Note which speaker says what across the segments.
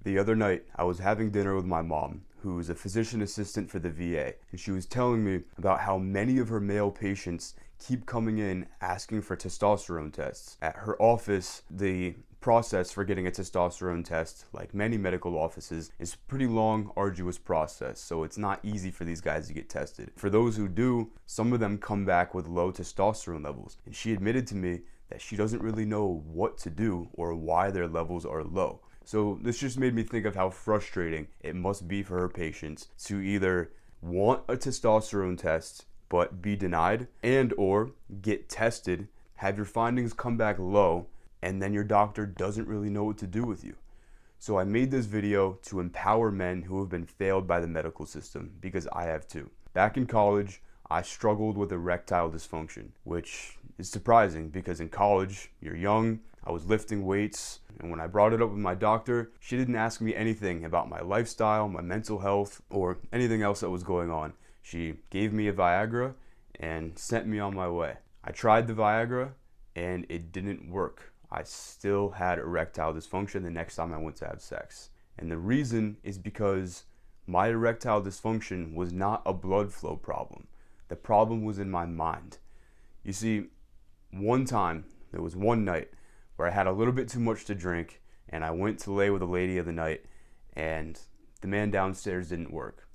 Speaker 1: The other night, I was having dinner with my mom, who is a physician assistant for the VA, and she was telling me about how many of her male patients keep coming in asking for testosterone tests. At her office, the process for getting a testosterone test, like many medical offices, is a pretty long, arduous process, so it's not easy for these guys to get tested. For those who do, some of them come back with low testosterone levels, and she admitted to me that she doesn't really know what to do or why their levels are low. So this just made me think of how frustrating it must be for her patients to either want a testosterone test but be denied, and or get tested, have your findings come back low, and then your doctor doesn't really know what to do with you. So I made this video to empower men who have been failed by the medical system, because I have too. Back in college, I struggled with erectile dysfunction, which is surprising because in college, you're young, I was lifting weights, and when I brought it up with my doctor, she didn't ask me anything about my lifestyle, my mental health, or anything else that was going on. She gave me a Viagra and sent me on my way. I tried the Viagra and it didn't work. I still had erectile dysfunction the next time I went to have sex. And the reason is because my erectile dysfunction was not a blood flow problem. The problem was in my mind. You see, there was one night where I had a little bit too much to drink and I went to lay with a lady of the night and the man downstairs didn't work.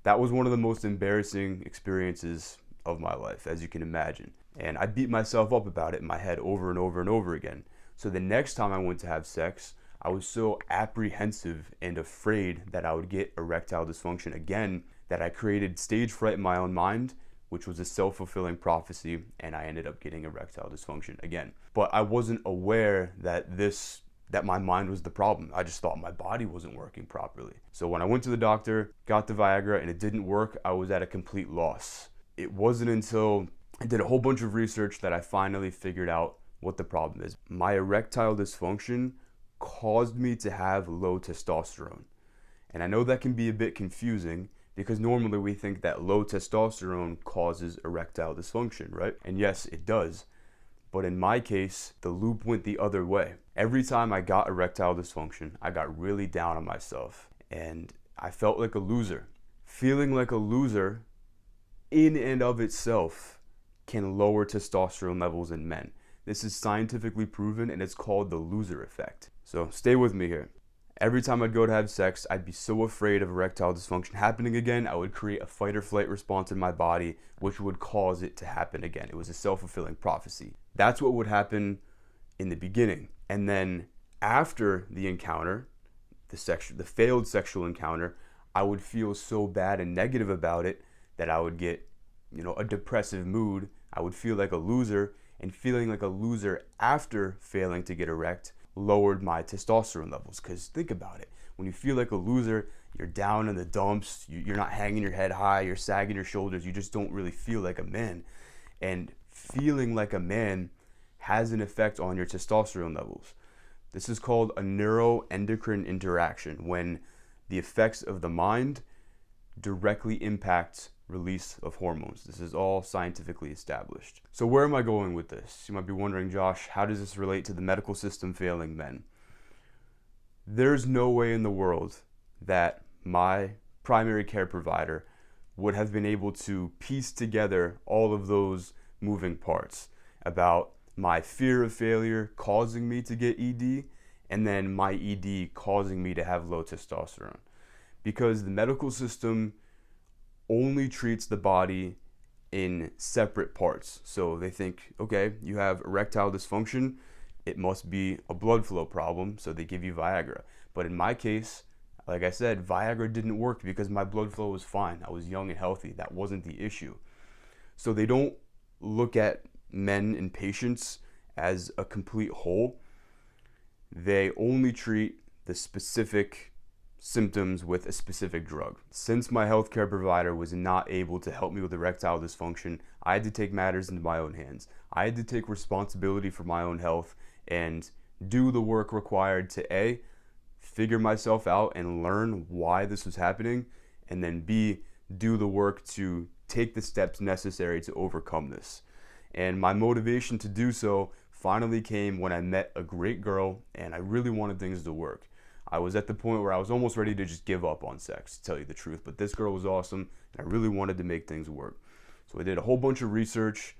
Speaker 1: That was one of the most embarrassing experiences of my life, as you can imagine. And I beat myself up about it in my head over and over and over again. So the next time I went to have sex, I was so apprehensive and afraid that I would get erectile dysfunction again that I created stage fright in my own mind, which was a self-fulfilling prophecy, and I ended up getting erectile dysfunction again. But I wasn't aware that my mind was the problem. I just thought my body wasn't working properly. So when I went to the doctor, got the Viagra, and it didn't work, I was at a complete loss. It wasn't until I did a whole bunch of research that I finally figured out what the problem is. My erectile dysfunction caused me to have low testosterone. And I know that can be a bit confusing because normally we think that low testosterone causes erectile dysfunction, right? And yes, it does. But in my case, the loop went the other way. Every time I got erectile dysfunction, I got really down on myself and I felt like a loser. Feeling like a loser in and of itself can lower testosterone levels in men. This is scientifically proven and it's called the loser effect. So stay with me here. Every time I'd go to have sex, I'd be so afraid of erectile dysfunction happening again, I would create a fight or flight response in my body, which would cause it to happen again. It was a self-fulfilling prophecy. That's what would happen in the beginning. And then after the encounter, the failed sexual encounter, I would feel so bad and negative about it that I would get, a depressive mood. I would feel like a loser, and feeling like a loser after failing to get erect lowered my testosterone levels. Because think about it, when you feel like a loser, you're down in the dumps, you're not hanging your head high, you're sagging your shoulders, you just don't really feel like a man. And feeling like a man has an effect on your testosterone levels. This is called a neuroendocrine interaction, when the effects of the mind directly impact release of hormones. This is all scientifically established. So where am I going with this? You might be wondering, Josh, how does this relate to the medical system failing men? There's no way in the world that my primary care provider would have been able to piece together all of those moving parts about my fear of failure causing me to get ED, and then my ED causing me to have low testosterone. Because the medical system only treats the body in separate parts. So they think, okay, you have erectile dysfunction, it must be a blood flow problem, so they give you Viagra. But in my case, like I said, Viagra didn't work because my blood flow was fine. I was young and healthy. That wasn't the issue. So they don't look at men and patients as a complete whole. They only treat the specific symptoms with a specific drug. Since my healthcare provider was not able to help me with erectile dysfunction, I had to take matters into my own hands. I had to take responsibility for my own health and do the work required to figure myself out and learn why this was happening, and then B, do the work to take the steps necessary to overcome this. And my motivation to do so finally came when I met a great girl and I really wanted things to work. I was at the point where I was almost ready to just give up on sex, to tell you the truth. But this girl was awesome, and I really wanted to make things work. So I did a whole bunch of research,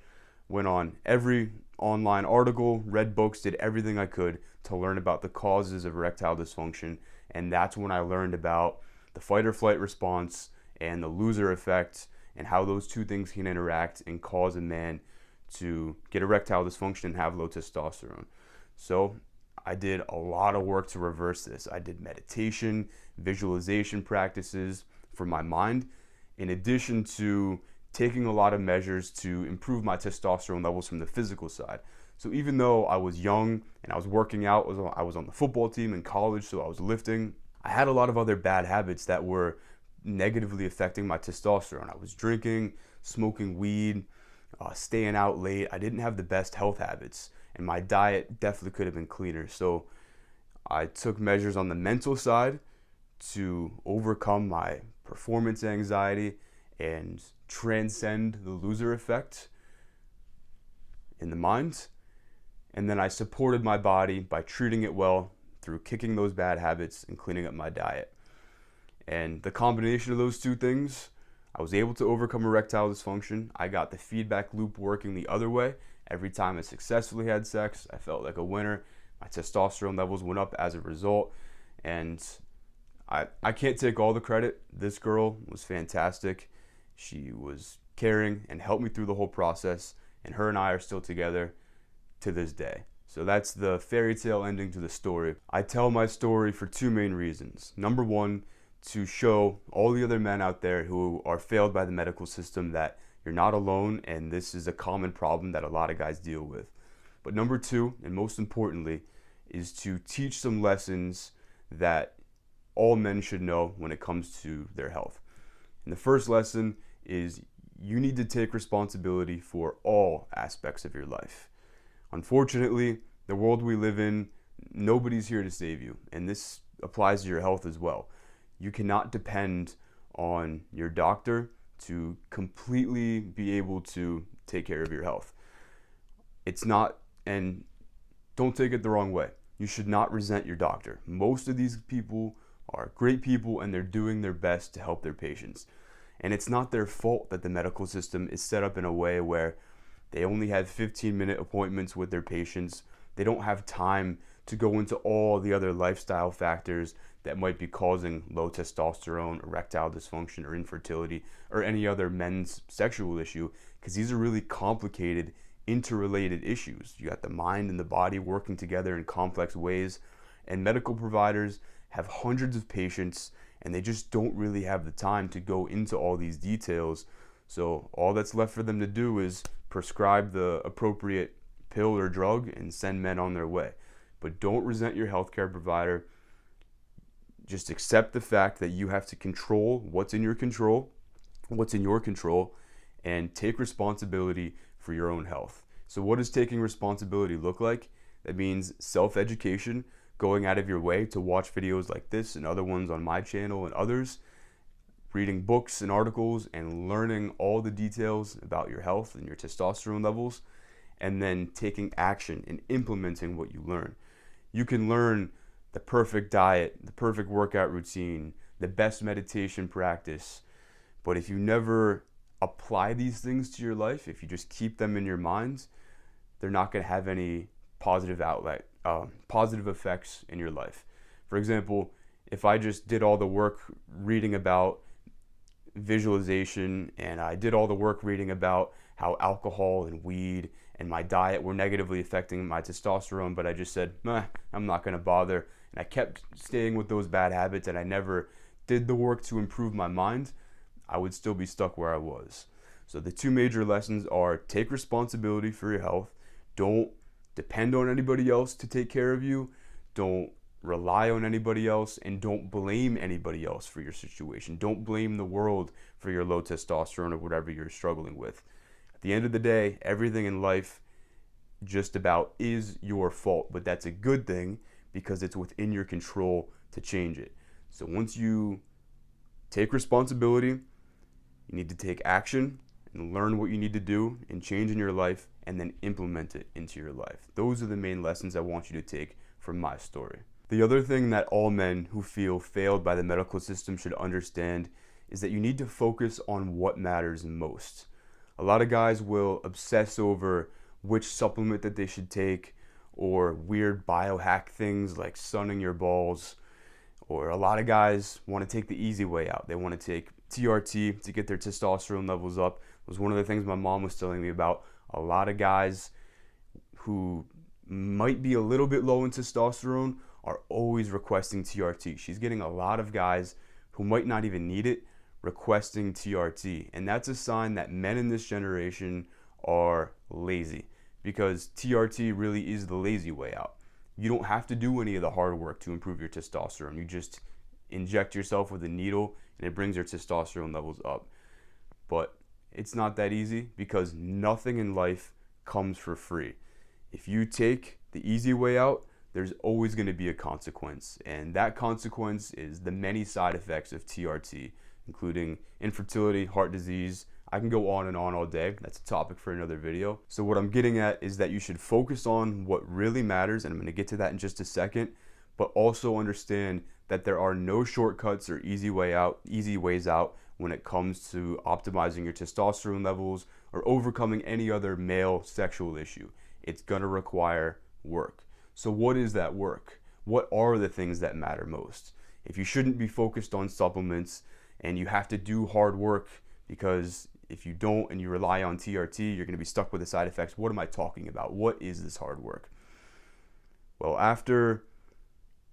Speaker 1: went on every online article, read books, did everything I could to learn about the causes of erectile dysfunction. And that's when I learned about the fight or flight response and the loser effect, and how those two things can interact and cause a man to get erectile dysfunction and have low testosterone. So I did a lot of work to reverse this. I did meditation, visualization practices for my mind, in addition to taking a lot of measures to improve my testosterone levels from the physical side. So even though I was young and I was working out, I was on the football team in college, so I was lifting, I had a lot of other bad habits that were negatively affecting my testosterone. I was drinking, smoking weed, staying out late. I didn't have the best health habits, and my diet definitely could have been cleaner. So I took measures on the mental side to overcome my performance anxiety and transcend the loser effect in the mind. And then I supported my body by treating it well through kicking those bad habits and cleaning up my diet. And the combination of those two things, I was able to overcome erectile dysfunction. I got the feedback loop working the other way. Every time I successfully had sex, I felt like a winner. My testosterone levels went up as a result. And I can't take all the credit. This girl was fantastic. She was caring and helped me through the whole process. And her and I are still together to this day. So that's the fairy tale ending to the story. I tell my story for two main reasons. Number one, to show all the other men out there who are failed by the medical system that you're not alone, and this is a common problem that a lot of guys deal with. But number two, and most importantly, is to teach some lessons that all men should know when it comes to their health. And the first lesson is you need to take responsibility for all aspects of your life. Unfortunately, the world we live in, nobody's here to save you, and this applies to your health as well. You cannot depend on your doctor to completely be able to take care of your health. It's not, and don't take it the wrong way, you should not resent your doctor. Most of these people are great people and they're doing their best to help their patients. And it's not their fault that the medical system is set up in a way where they only have 15-minute appointments with their patients. They don't have time to go into all the other lifestyle factors that might be causing low testosterone, erectile dysfunction, or infertility, or any other men's sexual issue, because these are really complicated, interrelated issues. You got the mind and the body working together in complex ways, and medical providers have hundreds of patients, and they just don't really have the time to go into all these details. So all that's left for them to do is prescribe the appropriate pill or drug and send men on their way. But don't resent your healthcare provider. Just accept the fact that you have to control what's in your control, and take responsibility for your own health. So what does taking responsibility look like? That means self-education, going out of your way to watch videos like this and other ones on my channel and others, reading books and articles and learning all the details about your health and your testosterone levels, and then taking action and implementing what you learn. You can learn the perfect diet, the perfect workout routine, the best meditation practice, but if you never apply these things to your life, if you just keep them in your mind, they're not going to have any positive effects in your life. For example, if I just did all the work reading about visualization, and I did all the work reading about how alcohol and weed and my diet were negatively affecting my testosterone, but I just said, I'm not going to bother, and I kept staying with those bad habits, and I never did the work to improve my mind, I would still be stuck where I was. So the two major lessons are: take responsibility for your health. Don't depend on anybody else to take care of you. Don't rely on anybody else, and don't blame anybody else for your situation. Don't blame the world for your low testosterone or whatever you're struggling with. At the end of the day, everything in life just about is your fault, but that's a good thing because it's within your control to change it. So once you take responsibility, you need to take action and learn what you need to do and change in your life, and then implement it into your life. Those are the main lessons I want you to take from my story. The other thing that all men who feel failed by the medical system should understand is that you need to focus on what matters most. A lot of guys will obsess over which supplement that they should take, or weird biohack things like sunning your balls, or a lot of guys want to take the easy way out. They want to take TRT to get their testosterone levels up. It was one of the things my mom was telling me about. A lot of guys who might be a little bit low in testosterone are always requesting TRT. She's getting a lot of guys who might not even need it requesting TRT. And that's a sign that men in this generation are lazy, because TRT really is the lazy way out. You don't have to do any of the hard work to improve your testosterone. You just inject yourself with a needle and it brings your testosterone levels up. But it's not that easy, because nothing in life comes for free. If you take the easy way out, there's always going to be a consequence. And that consequence is the many side effects of TRT, including infertility, heart disease. I can go on and on all day. That's a topic for another video. So what I'm getting at is that you should focus on what really matters, and I'm going to get to that in just a second, but also understand that there are no shortcuts or easy ways out when it comes to optimizing your testosterone levels or overcoming any other male sexual issue. It's going to require work. So what is that work? What are the things that matter most? If you shouldn't be focused on supplements and you have to do hard work, because if you don't and you rely on TRT, you're going to be stuck with the side effects. What am I talking about? What is this hard work? Well, after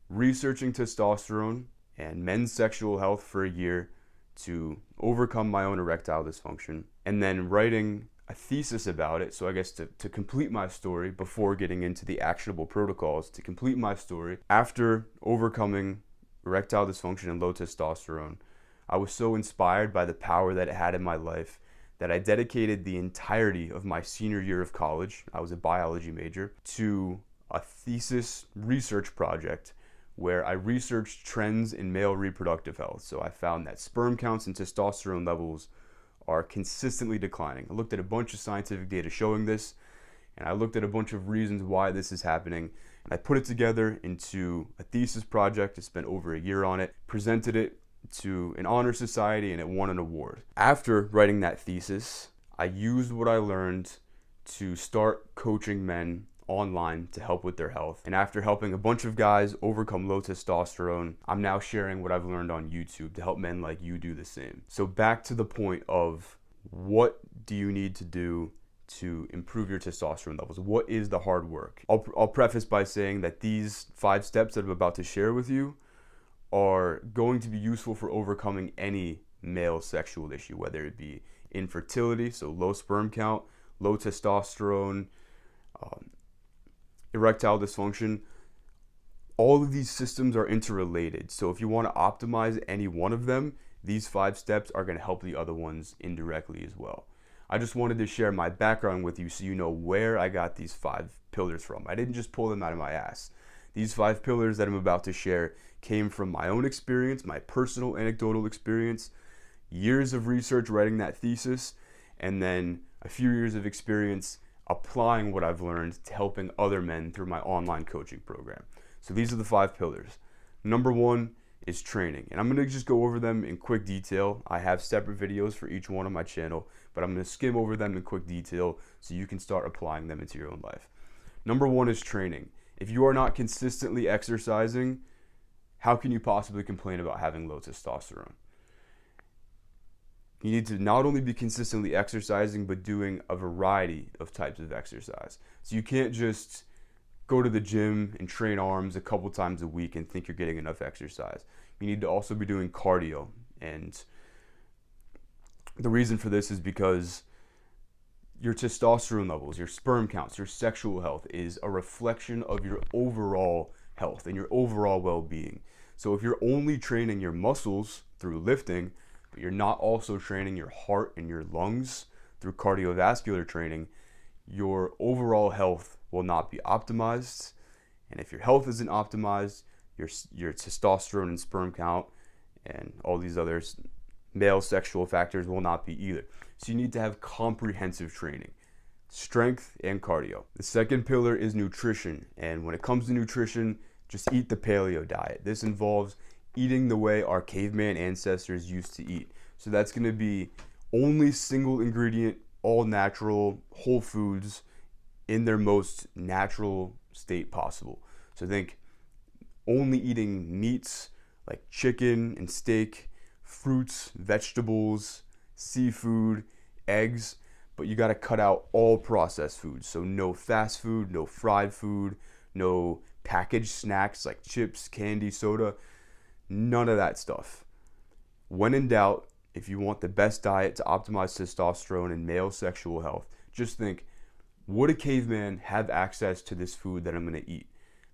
Speaker 1: researching testosterone and men's sexual health for a year to overcome my own erectile dysfunction, and then writing a thesis about it, so I guess to complete my story before getting into the actionable protocols, to complete my story, after overcoming erectile dysfunction and low testosterone, I was so inspired by the power that it had in my life that I dedicated the entirety of my senior year of college, I was a biology major, to a thesis research project where I researched trends in male reproductive health. So I found that sperm counts and testosterone levels are consistently declining. I looked at a bunch of scientific data showing this, and I looked at a bunch of reasons why this is happening, and I put it together into a thesis project. I spent over a year on it, presented it to an honor society, and it won an award. After writing that thesis, I used what I learned to start coaching men online to help with their health. And after helping a bunch of guys overcome low testosterone, I'm now sharing what I've learned on YouTube to help men like you do the same. So back to the point of, what do you need to do to improve your testosterone levels? What is the hard work? I'll preface by saying that these 5 steps that I'm about to share with you are going to be useful for overcoming any male sexual issue, whether it be infertility, so low sperm count, low testosterone, erectile dysfunction. All of these systems are interrelated. So if you want to optimize any one of them, these 5 steps are going to help the other ones indirectly as well. I just wanted to share my background with you so you know where I got these 5 pillars from. I didn't just pull them out of my ass. These 5 pillars that I'm about to share came from my own experience, my personal anecdotal experience, years of research writing that thesis, and then a few years of experience applying what I've learned to helping other men through my online coaching program. So these are the 5 pillars. Number 1 is training, and I'm going to just go over them in quick detail. I have separate videos for each one on my channel, but I'm going to skim over them in quick detail so you can start applying them into your own life. Number 1 is training. If you are not consistently exercising, how can you possibly complain about having low testosterone? You need to not only be consistently exercising, but doing a variety of types of exercise. So you can't just go to the gym and train arms a couple times a week and think you're getting enough exercise. You need to also be doing cardio. And the reason for this is because your testosterone levels, your sperm counts, your sexual health is a reflection of your overall health and your overall well-being. So if you're only training your muscles through lifting, but you're not also training your heart and your lungs through cardiovascular training, your overall health will not be optimized. And if your health isn't optimized, your testosterone and sperm count and all these other male sexual factors will not be either. So you need to have comprehensive training, strength and cardio. The second pillar is nutrition. And when it comes to nutrition, just eat the paleo diet. This involves eating the way our caveman ancestors used to eat. So that's going to be only single ingredient, all natural, whole foods in their most natural state possible. So think only eating meats like chicken and steak, fruits, vegetables, seafood, eggs, but you got to cut out all processed foods. So no fast food, no fried food, no packaged snacks like chips, candy, soda, none of that stuff. When in doubt, if you want the best diet to optimize testosterone and male sexual health, just think, would a caveman have access to this food that I'm going to eat?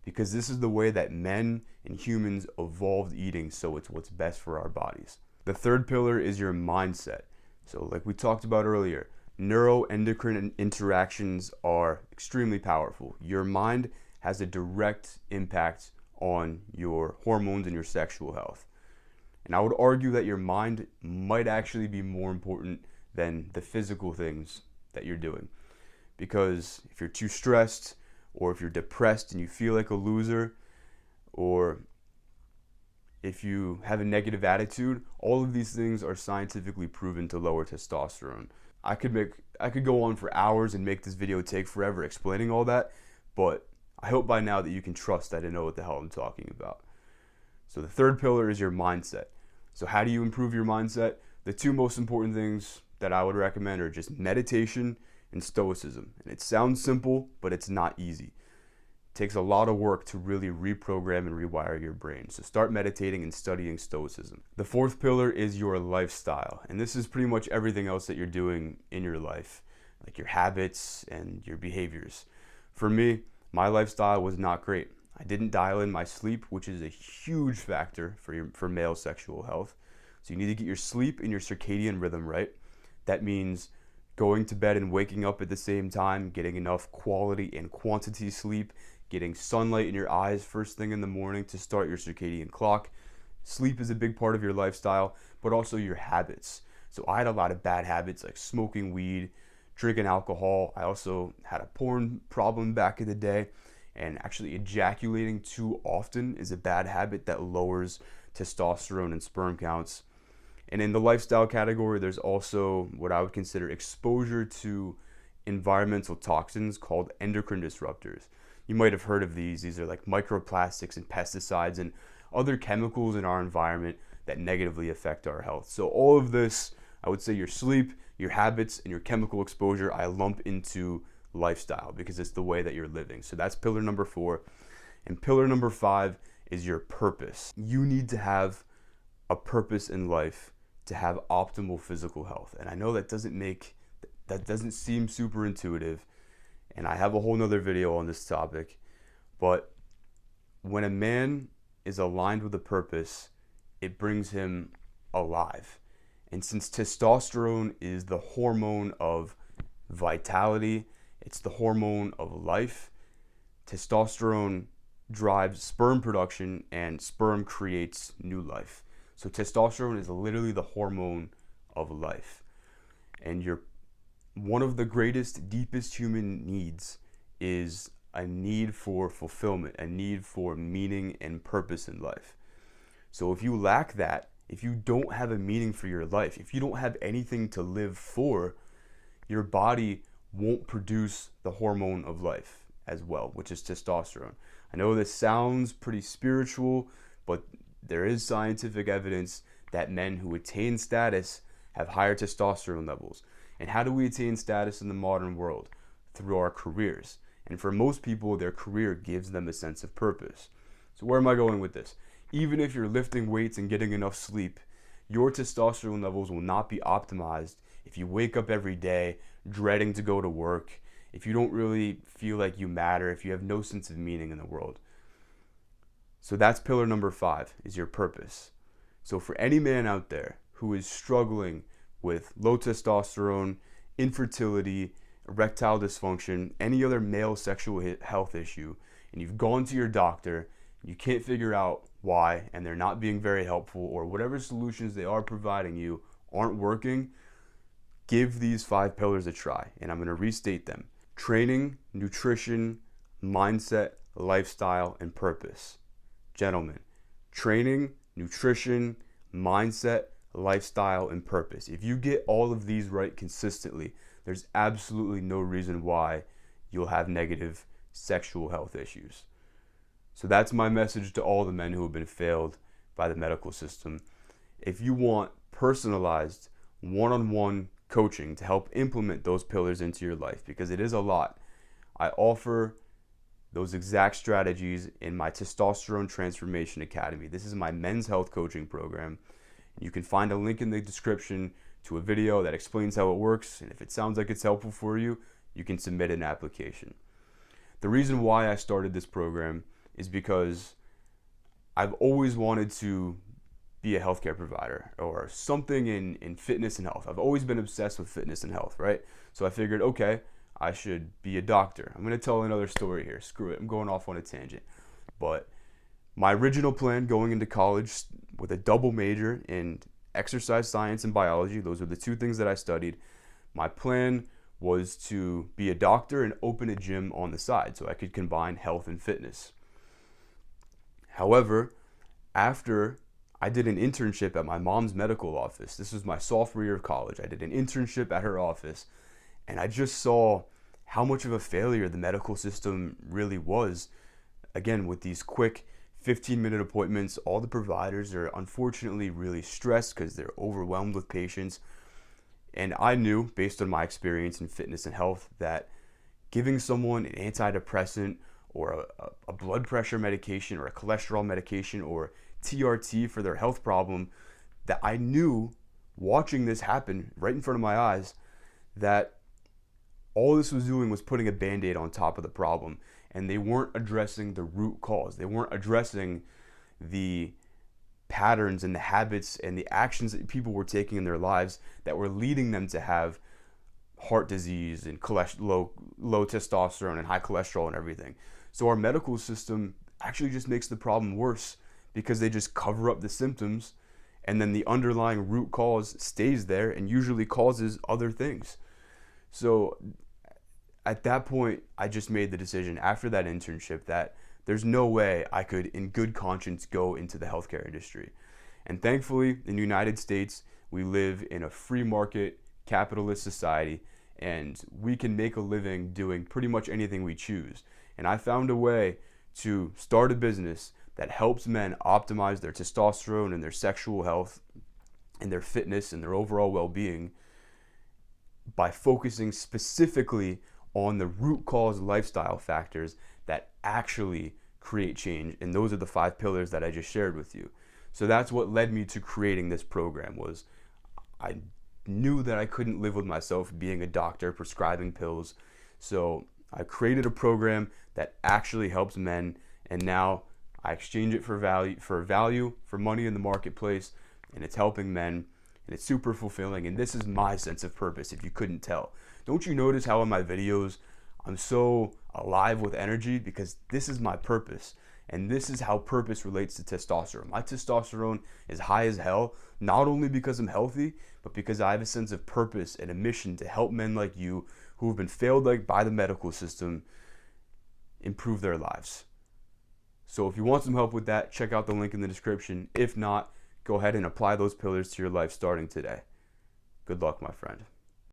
Speaker 1: Because this is the way that men and humans evolved eating, so it's what's best for our bodies. The third pillar is your mindset. So like we talked about earlier, neuroendocrine interactions are extremely powerful. Your mind has a direct impact on your hormones and your sexual health. And I would argue that your mind might actually be more important than the physical things that you're doing. Because if you're too stressed, or if you're depressed and you feel like a loser, or if you have a negative attitude, all of these things are scientifically proven to lower testosterone. I could go on for hours and make this video take forever explaining all that, but I hope by now that you can trust that I know what the hell I'm talking about. So the third pillar is your mindset. So how do you improve your mindset? The two most important things that I would recommend are just meditation and stoicism. And it sounds simple, but it's not easy. It takes a lot of work to really reprogram and rewire your brain. So start meditating and studying stoicism. The fourth pillar is your lifestyle. And this is pretty much everything else that you're doing in your life, like your habits and your behaviors. For me, my lifestyle was not great. I didn't dial in my sleep, which is a huge factor for male sexual health. So you need to get your sleep and your circadian rhythm right. That means going to bed and waking up at the same time, getting enough quality and quantity sleep, getting sunlight in your eyes first thing in the morning to start your circadian clock. Sleep is a big part of your lifestyle, but also your habits. So I had a lot of bad habits like smoking weed, drinking alcohol. I also had a porn problem back in the day, and actually ejaculating too often is a bad habit that lowers testosterone and sperm counts. And in the lifestyle category, there's also what I would consider exposure to environmental toxins called endocrine disruptors. You might have heard of these. These are like microplastics and pesticides and other chemicals in our environment that negatively affect our health. So all of this, I would say your sleep, your habits, and your chemical exposure, I lump into lifestyle because it's the way that you're living. So that's pillar number 4. And pillar number 5 is your purpose. You need to have a purpose in life to have optimal physical health. And I know that doesn't seem super intuitive, and I have a whole nother video on this topic, but when a man is aligned with a purpose, it brings him alive. And since testosterone is the hormone of vitality, it's the hormone of life, testosterone drives sperm production, and sperm creates new life. So testosterone is literally the hormone of life. And one of the greatest, deepest human needs is a need for fulfillment, a need for meaning and purpose in life. So if you lack that, if you don't have a meaning for your life, if you don't have anything to live for, your body won't produce the hormone of life as well, which is testosterone. I know this sounds pretty spiritual, but there is scientific evidence that men who attain status have higher testosterone levels. And how do we attain status in the modern world? Through our careers. And for most people, their career gives them a sense of purpose. So where am I going with this? Even if you're lifting weights and getting enough sleep, your testosterone levels will not be optimized if you wake up every day dreading to go to work, if you don't really feel like you matter, if you have no sense of meaning in the world. So that's pillar number 5, is your purpose. So for any man out there who is struggling with low testosterone, infertility, erectile dysfunction, any other male sexual health issue, and you've gone to your doctor, you can't figure out why, and they're not being very helpful, or whatever solutions they are providing you aren't working, give these 5 pillars a try. And I'm going to restate them: training, nutrition, mindset, lifestyle, and purpose. Gentlemen, training, nutrition, mindset, lifestyle, and purpose. If you get all of these right consistently, there's absolutely no reason why you'll have negative sexual health issues. So that's my message to all the men who have been failed by the medical system. If you want personalized, one-on-one coaching to help implement those pillars into your life, because it is a lot, I offer those exact strategies in my Testosterone Transformation Academy. This is my men's health coaching program. You can find a link in the description to a video that explains how it works, and if it sounds like it's helpful for you, you can submit an application. The reason why I started this program is because I've always wanted to be a healthcare provider or something in fitness and health. I've always been obsessed with fitness and health, right? So I figured, okay, I should be a doctor. I'm going to tell another story here. Screw it. I'm going off on a tangent. But my original plan going into college with a double major in exercise science and biology, those are the two things that I studied. My plan was to be a doctor and open a gym on the side so I could combine health and fitness. However, after I did an internship at my mom's medical office, this was my sophomore year of college, I did an internship at her office, and I just saw how much of a failure the medical system really was. Again, with these quick 15-minute appointments, all the providers are unfortunately really stressed because they're overwhelmed with patients. And I knew, based on my experience in fitness and health, that giving someone an antidepressant or a blood pressure medication or a cholesterol medication or TRT for their health problem, that I knew, watching this happen right in front of my eyes, that all this was doing was putting a Band-Aid on top of the problem, and they weren't addressing the root cause. They weren't addressing the patterns and the habits and the actions that people were taking in their lives that were leading them to have heart disease and low testosterone and high cholesterol and everything. So our medical system actually just makes the problem worse because they just cover up the symptoms, and then the underlying root cause stays there and usually causes other things. So at that point, I just made the decision after that internship that there's no way I could, in good conscience, go into the healthcare industry. And thankfully, in the United States, we live in a free market, capitalist society, and we can make a living doing pretty much anything we choose. And I found a way to start a business that helps men optimize their testosterone and their sexual health and their fitness and their overall well-being by focusing specifically on the root cause lifestyle factors that actually create change. And those are the 5 pillars that I just shared with you. So that's what led me to creating this program. Was I knew that I couldn't live with myself being a doctor prescribing pills. So I created a program that actually helps men, and now I exchange it for value, for money in the marketplace, and it's helping men, and it's super fulfilling. And this is my sense of purpose, if you couldn't tell. Don't you notice how in my videos I'm so alive with energy? Because this is my purpose, and this is how purpose relates to testosterone. My testosterone is high as hell, not only because I'm healthy, but because I have a sense of purpose and a mission to help men like you who have been failed by the medical system improve their lives. So if you want some help with that, check out the link in the description. If not, go ahead and apply those pillars to your life starting today. Good luck, my friend.